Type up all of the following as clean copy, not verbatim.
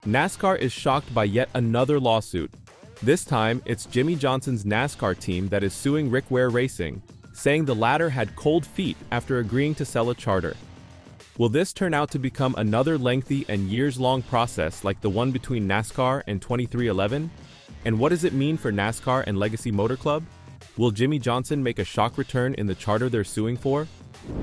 NASCAR is shocked by yet another lawsuit. This time, it's Jimmie Johnson's NASCAR team that is suing Rick Ware Racing, saying the latter had cold feet after agreeing to sell a charter. Will this turn out to become another lengthy and years-long process like the one between NASCAR and 2311? And what does it mean for NASCAR and Legacy Motor Club? Will Jimmie Johnson make a shock return in the charter they're suing for?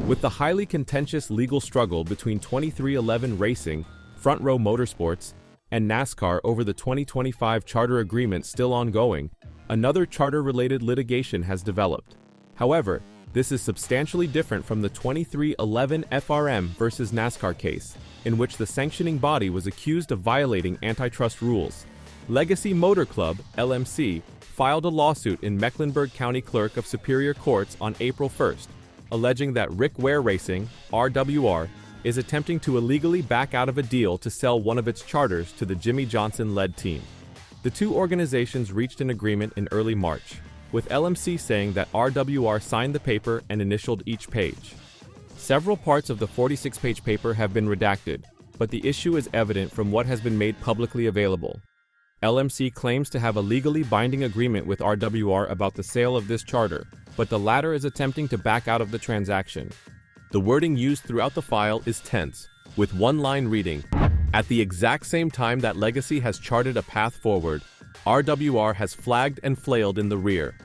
With the highly contentious legal struggle between 2311 Racing, Front Row Motorsports, and NASCAR over the 2025 charter agreement still ongoing, another charter-related litigation has developed. However, this is substantially different from the 2311 FRM versus NASCAR case, in which the sanctioning body was accused of violating antitrust rules. Legacy Motor Club, LMC, filed a lawsuit in Mecklenburg County Clerk of Superior Courts on April 1st, alleging that Rick Ware Racing, RWR, is attempting to illegally back out of a deal to sell one of its charters to the Jimmie Johnson-led team. The two organizations reached an agreement in early March, with LMC saying that RWR signed the paper and initialed each page. Several parts of the 46-page paper have been redacted, but the issue is evident from what has been made publicly available. LMC claims to have a legally binding agreement with RWR about the sale of this charter, but the latter is attempting to back out of the transaction. The wording used throughout the file is tense, with one line reading, "At the exact same time that Legacy has charted a path forward, RWR has flagged and flailed in the rear.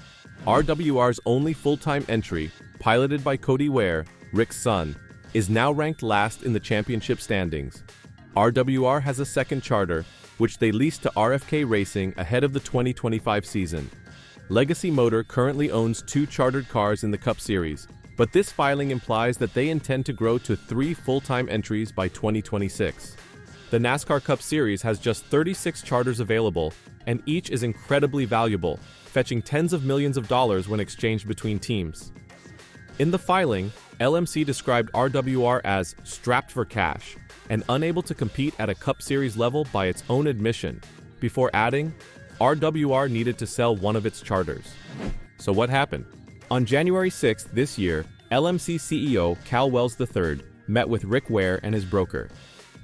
RWR's only full-time entry, piloted by Cody Ware, Rick's son, is now ranked last in the championship standings. RWR has a second charter, which they leased to RFK Racing ahead of the 2025 season. Legacy Motor currently owns 2 chartered cars in the Cup Series, but this filing implies that they intend to grow to 3 full-time entries by 2026. The NASCAR Cup Series has just 36 charters available, and each is incredibly valuable, fetching tens of millions of dollars when exchanged between teams." In the filing, LMC described RWR as strapped for cash and unable to compete at a Cup Series level by its own admission, before adding, RWR needed to sell one of its charters. So what happened? On January 6th this year, LMC CEO Cal Wells III met with Rick Ware and his broker.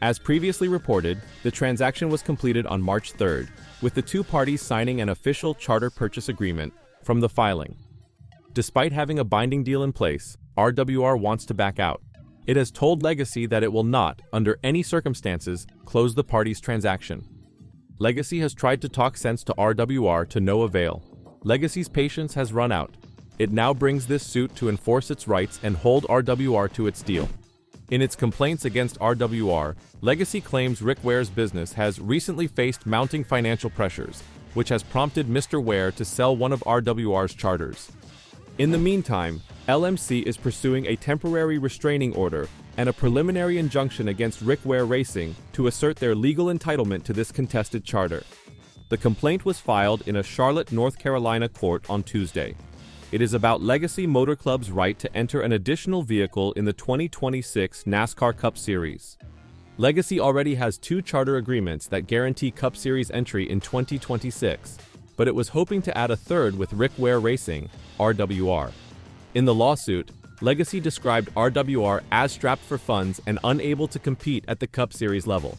As previously reported, the transaction was completed on March 3rd, with the two parties signing an official charter purchase agreement from the filing. Despite having a binding deal in place, RWR wants to back out. It has told Legacy that it will not, under any circumstances, close the parties' transaction. Legacy has tried to talk sense to RWR to no avail. Legacy's patience has run out. It now brings this suit to enforce its rights and hold RWR to its deal. In its complaints against RWR, Legacy claims Rick Ware's business has recently faced mounting financial pressures, which has prompted Mr. Ware to sell one of RWR's charters. In the meantime, LMC is pursuing a temporary restraining order and a preliminary injunction against Rick Ware Racing to assert their legal entitlement to this contested charter. The complaint was filed in a Charlotte, North Carolina court on Tuesday. It is about Legacy Motor Club's right to enter an additional vehicle in the 2026 NASCAR Cup Series. Legacy already has 2 charter agreements that guarantee Cup Series entry in 2026, but it was hoping to add a third with Rick Ware Racing, RWR. In the lawsuit, Legacy described RWR as strapped for funds and unable to compete at the Cup Series level.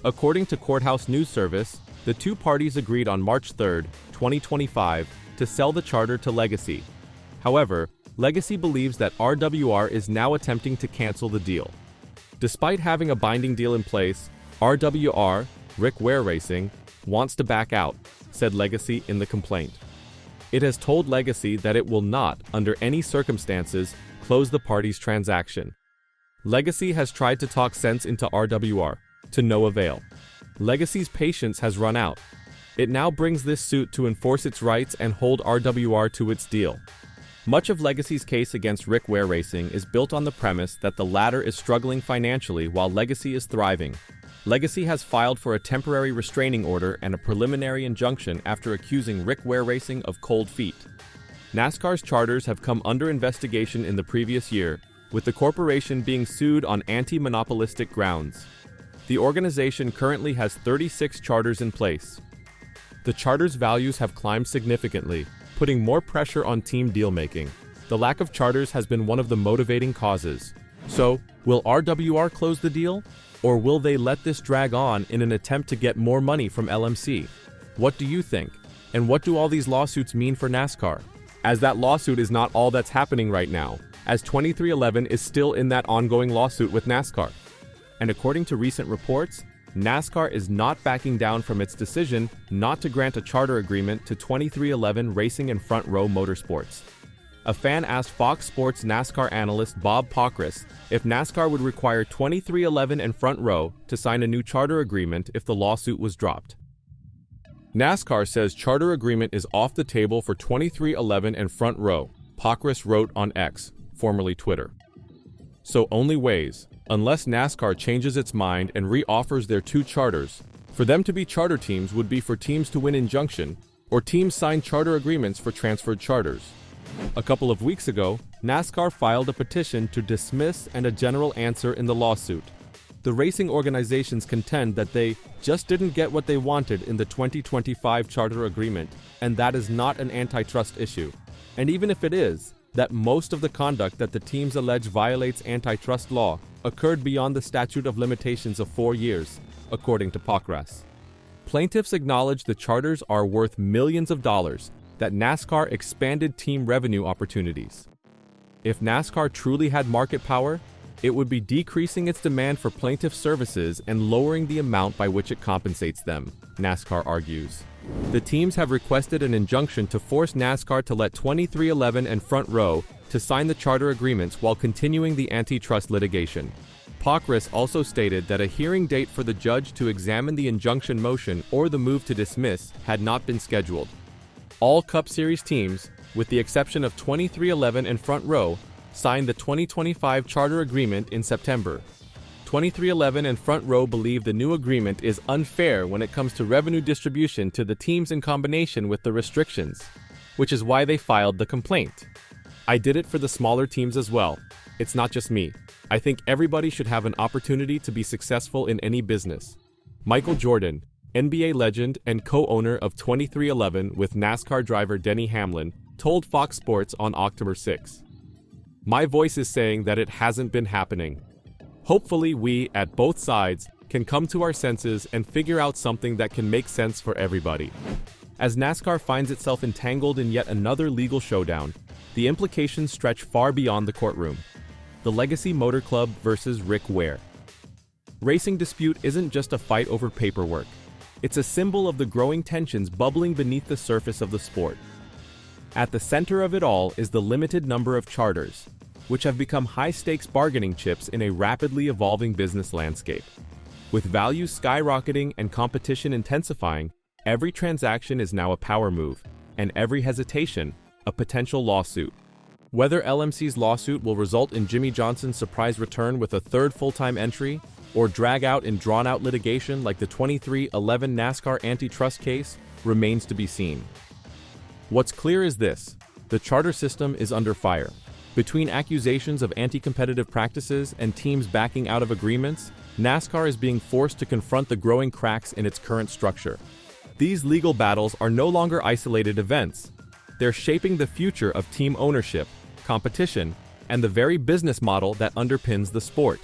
According to Courthouse News Service, the two parties agreed on March 3, 2025, to sell the charter to Legacy. However, Legacy believes that RWR is now attempting to cancel the deal. Despite having a binding deal in place, RWR, Rick Ware Racing, wants to back out, said Legacy in the complaint. It has told Legacy that it will not, under any circumstances, close the parties' transaction. Legacy has tried to talk sense into RWR, to no avail. Legacy's patience has run out. It now brings this suit to enforce its rights and hold RWR to its deal. Much of Legacy's case against Rick Ware Racing is built on the premise that the latter is struggling financially while Legacy is thriving. Legacy has filed for a temporary restraining order and a preliminary injunction after accusing Rick Ware Racing of cold feet. NASCAR's charters have come under investigation in the previous year, with the corporation being sued on anti-monopolistic grounds. The organization currently has 36 charters in place. The charter's values have climbed significantly, putting more pressure on team deal-making. The lack of charters has been one of the motivating causes. So, will RWR close the deal? Or will they let this drag on in an attempt to get more money from LMC? What do you think? And what do all these lawsuits mean for NASCAR? As that lawsuit is not all that's happening right now, as 23XI is still in that ongoing lawsuit with NASCAR. And according to recent reports, NASCAR is not backing down from its decision not to grant a charter agreement to 23XI Racing and Front Row Motorsports. A fan asked Fox Sports NASCAR analyst Bob Pockrass if NASCAR would require 23XI and Front Row to sign a new charter agreement if the lawsuit was dropped. NASCAR says charter agreement is off the table for 23XI and Front Row, Pockrass wrote on X, formerly Twitter. So only ways, unless NASCAR changes its mind and re-offers their two charters, for them to be charter teams would be for teams to win injunction, or teams sign charter agreements for transferred charters. A couple of weeks ago, NASCAR filed a petition to dismiss and a general answer in the lawsuit. The racing organizations contend that they just didn't get what they wanted in the 2025 charter agreement, and that is not an antitrust issue. And even if it is, that most of the conduct that the teams allege violates antitrust law occurred beyond the statute of limitations of 4 years, according to Pockrass. Plaintiffs acknowledge the charters are worth millions of dollars, that NASCAR expanded team revenue opportunities. If NASCAR truly had market power, it would be decreasing its demand for plaintiff services and lowering the amount by which it compensates them, NASCAR argues. The teams have requested an injunction to force NASCAR to let 23XI and Front Row to sign the charter agreements while continuing the antitrust litigation. Pockrass also stated that a hearing date for the judge to examine the injunction motion or the move to dismiss had not been scheduled. All Cup Series teams, with the exception of 23XI and Front Row, signed the 2025 charter agreement in September. 23XI and Front Row believe the new agreement is unfair when it comes to revenue distribution to the teams in combination with the restrictions, which is why they filed the complaint. I did it for the smaller teams as well. It's not just me. I think everybody should have an opportunity to be successful in any business. Michael Jordan, NBA legend and co-owner of 23XI with NASCAR driver Denny Hamlin, told Fox Sports on October 6. My voice is saying that it hasn't been happening. Hopefully we, at both sides, can come to our senses and figure out something that can make sense for everybody. As NASCAR finds itself entangled in yet another legal showdown, the implications stretch far beyond the courtroom. The Legacy Motor Club versus Rick Ware. Racing dispute isn't just a fight over paperwork. It's a symbol of the growing tensions bubbling beneath the surface of the sport. At the center of it all is the limited number of charters, which have become high-stakes bargaining chips in a rapidly evolving business landscape. With values skyrocketing and competition intensifying, every transaction is now a power move, and every hesitation, a potential lawsuit. Whether LMC's lawsuit will result in Jimmie Johnson's surprise return with a third full-time entry, or drag out in drawn-out litigation like the 23XI NASCAR antitrust case, remains to be seen. What's clear is this: the charter system is under fire. Between accusations of anti-competitive practices and teams backing out of agreements, NASCAR is being forced to confront the growing cracks in its current structure. These legal battles are no longer isolated events. They're shaping the future of team ownership, competition, and the very business model that underpins the sport.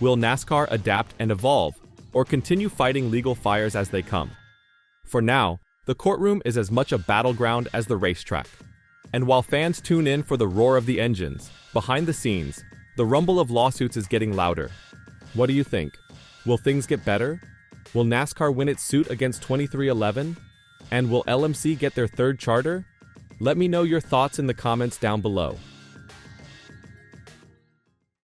Will NASCAR adapt and evolve, or continue fighting legal fires as they come? For now, the courtroom is as much a battleground as the racetrack. And while fans tune in for the roar of the engines, behind the scenes, the rumble of lawsuits is getting louder. What do you think? Will things get better? Will NASCAR win its suit against 23XI? And will LMC get their third charter? Let me know your thoughts in the comments down below.